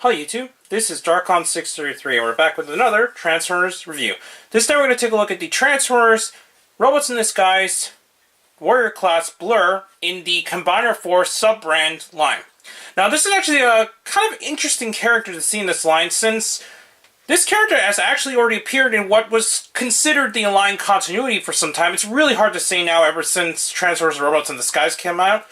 Hi YouTube, this is Darkon633 and we're back with another Transformers review. This time we're going to take a look at the Transformers Robots in Disguise Warrior Class Blurr in the Combiner 4 sub-brand line. Now this is actually a kind of interesting character to see in this line, since this character has actually already appeared in what was considered the line continuity for some time. It's really hard to say now ever since Transformers Robots in Disguise came out,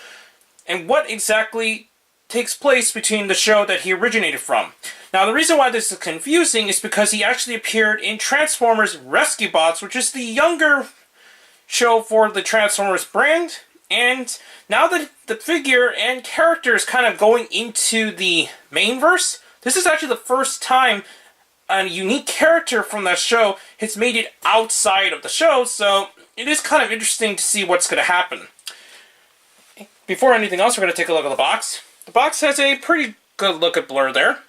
and what exactly takes place between the show that he originated from. Now, the reason why this is confusing is because he actually appeared in Transformers Rescue Bots, which is the younger show for the Transformers brand, and now that the figure and character is kind of going into the main verse, this is actually the first time a unique character from that show has made it outside of the show, so it is kind of interesting to see what's going to happen. Before anything else, we're going to take a look at the box. The box has a pretty good look at Blurr there,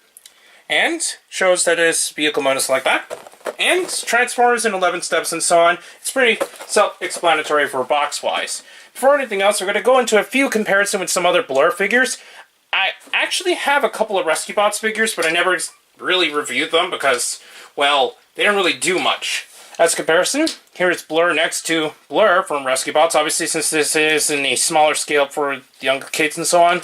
and shows that his vehicle mode is like that, and Transformers in 11 steps and so on. It's pretty self-explanatory for box-wise. Before anything else, we're going to go into a few comparisons with some other Blurr figures. I actually have a couple of Rescue Bots figures, but I never really reviewed them because, well, they don't really do much. As a comparison, here is Blurr next to Blurr from Rescue Bots. Obviously, since this is in a smaller scale for the younger kids and so on,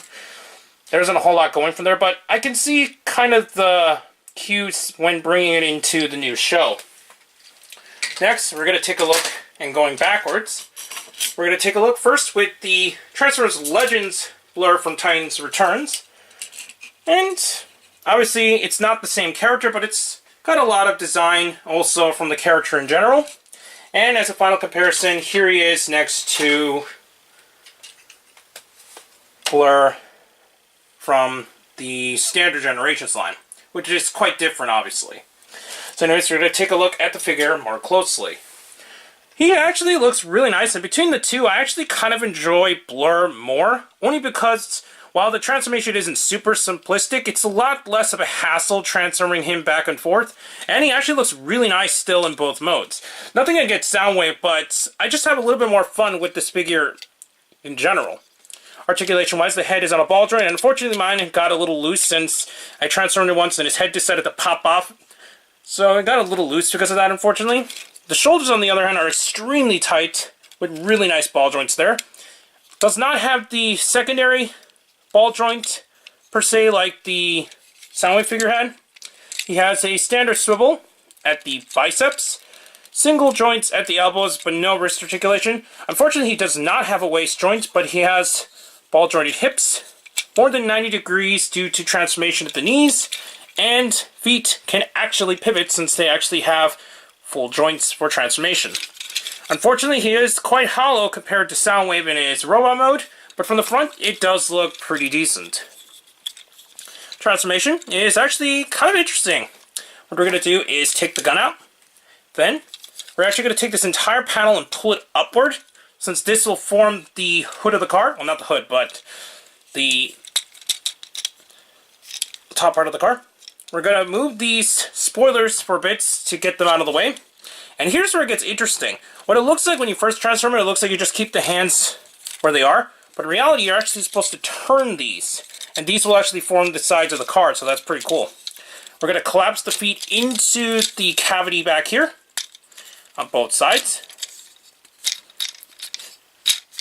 there isn't a whole lot going from there, but I can see kind of the cues when bringing it into the new show. Next, we're going to take a look, and going backwards, we're going to take a look first with the Transformers Legends Blurr from Titans Returns. And obviously, it's not the same character, but it's got a lot of design also from the character in general. And as a final comparison, here he is next to Blurr from the Standard Generations line, which is quite different, obviously. So anyways, we're going to take a look at the figure more closely. He actually looks really nice, and between the two, I actually kind of enjoy Blurr more, only because while the transformation isn't super simplistic, it's a lot less of a hassle transforming him back and forth, and he actually looks really nice still in both modes. Nothing against Soundwave, but I just have a little bit more fun with this figure in general. Articulation-wise, the head is on a ball joint, and unfortunately mine got a little loose since I transformed it once and his head decided to pop off. So it got a little loose because of that, unfortunately. The shoulders, on the other hand, are extremely tight with really nice ball joints there. Does not have the secondary ball joint, per se, like the Soundwave figure had. He has a standard swivel at the biceps, single joints at the elbows, but no wrist articulation. Unfortunately, he does not have a waist joint, but he has ball-jointed hips, more than 90 degrees due to transformation at the knees, and feet can actually pivot since they actually have full joints for transformation. Unfortunately, he is quite hollow compared to Soundwave in his robot mode, but from the front, it does look pretty decent. Transformation is actually kind of interesting. What we're going to do is take the gun out, then we're actually going to take this entire panel and pull it upward, since this will form the hood of the car. Well, not the hood, but the top part of the car. We're going to move these spoilers for bits to get them out of the way. And here's where it gets interesting. What it looks like when you first transform it looks like you just keep the hands where they are. But in reality, you're actually supposed to turn these. And these will actually form the sides of the car, so that's pretty cool. We're going to collapse the feet into the cavity back here on both sides.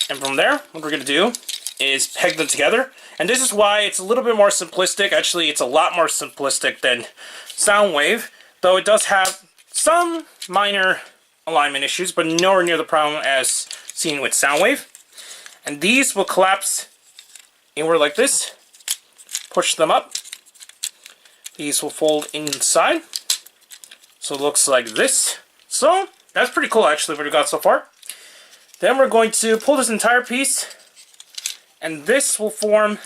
And from there, what we're going to do is peg them together. And this is why it's a little bit more simplistic. Actually, it's a lot more simplistic than Soundwave, though it does have some minor alignment issues, but nowhere near the problem as seen with Soundwave. And these will collapse inward like this. Push them up. These will fold inside. So it looks like this. So that's pretty cool, actually, what we got so far. Then we're going to pull this entire piece, and this will form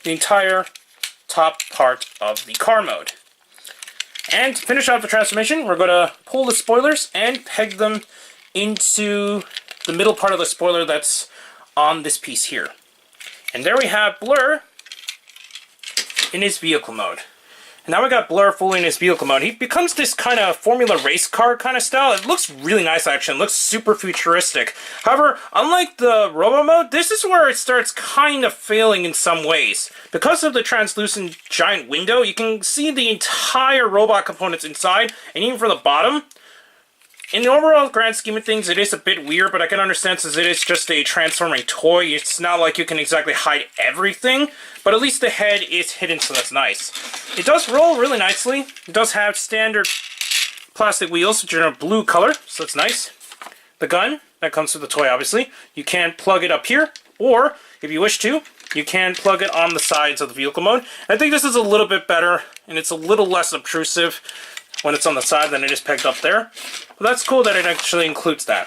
the entire top part of the car mode. And to finish off the transformation, we're going to pull the spoilers and peg them into the middle part of the spoiler that's on this piece here. And there we have Blurr in his vehicle mode. And now we got Blurr fully in his vehicle mode. He becomes this kind of Formula race car kind of style. It looks really nice, actually. It looks super futuristic. However, unlike the Robo mode, this is where it starts kind of failing in some ways. Because of the translucent giant window, you can see the entire robot components inside, and even from the bottom. In the overall grand scheme of things, it is a bit weird, but I can understand since it is just a transforming toy. It's not like you can exactly hide everything, but at least the head is hidden, so that's nice. It does roll really nicely. It does have standard plastic wheels, which are in a blue color, so that's nice. The gun, that comes with the toy, obviously. You can plug it up here, or, if you wish to, you can plug it on the sides of the vehicle mode. I think this is a little bit better, and it's a little less obtrusive when it's on the side than it is pegged up there. But that's cool that it actually includes that.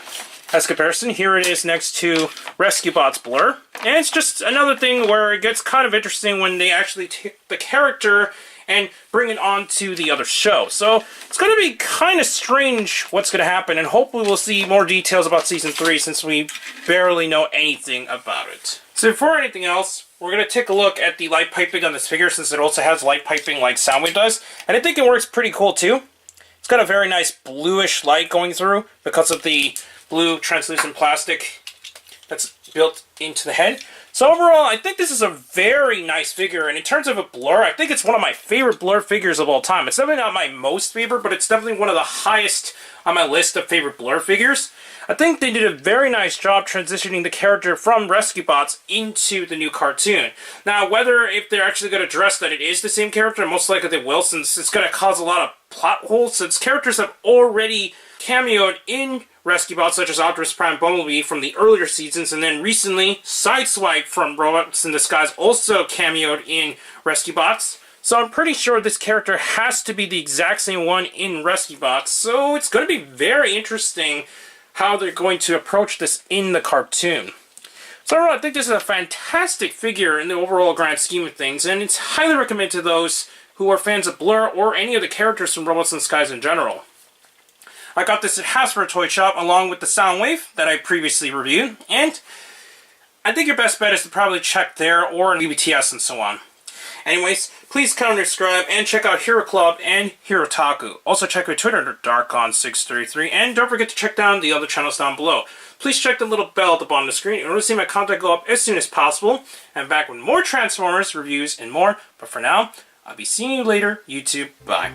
As comparison, here it is next to Rescue Bots Blurr. And it's just another thing where it gets kind of interesting when they actually take the character and bring it on to the other show. So it's going to be kind of strange what's going to happen, and hopefully we'll see more details about Season 3 since we barely know anything about it. So before anything else, we're going to take a look at the light piping on this figure since it also has light piping like Soundwave does. And I think it works pretty cool too. It's got a very nice bluish light going through because of the blue translucent plastic that's built into the head. So overall, I think this is a very nice figure, and in terms of a Blurr, I think it's one of my favorite Blurr figures of all time. It's definitely not my most favorite, but it's definitely one of the highest on my list of favorite Blurr figures. I think they did a very nice job transitioning the character from Rescue Bots into the new cartoon. Now, whether if they're actually going to address that it is the same character, most likely they will, since it's going to cause a lot of plot holes, since characters have already cameoed in Rescue Bots, such as Optimus Prime and Bumblebee from the earlier seasons, and then recently, Sideswipe from Robots in Disguise also cameoed in Rescue Bots. So I'm pretty sure this character has to be the exact same one in Rescue Bots, so it's going to be very interesting how they're going to approach this in the cartoon. So overall, I think this is a fantastic figure in the overall grand scheme of things, and it's highly recommended to those who are fans of Blurr or any of the characters from Robots in Disguise in general. I got this at Hasbrotoyshop along with the Soundwave that I previously reviewed, and I think your best bet is to probably check there or in BBTS and so on. Anyways, please comment and subscribe and check out Hero Club and Hirotaku. Also check out Twitter under Darkon633, and don't forget to check down the other channels down below. Please check the little bell at the bottom of the screen in order to see my content go up as soon as possible. I'm back with more Transformers, reviews, and more, but for now, I'll be seeing you later, YouTube. Bye.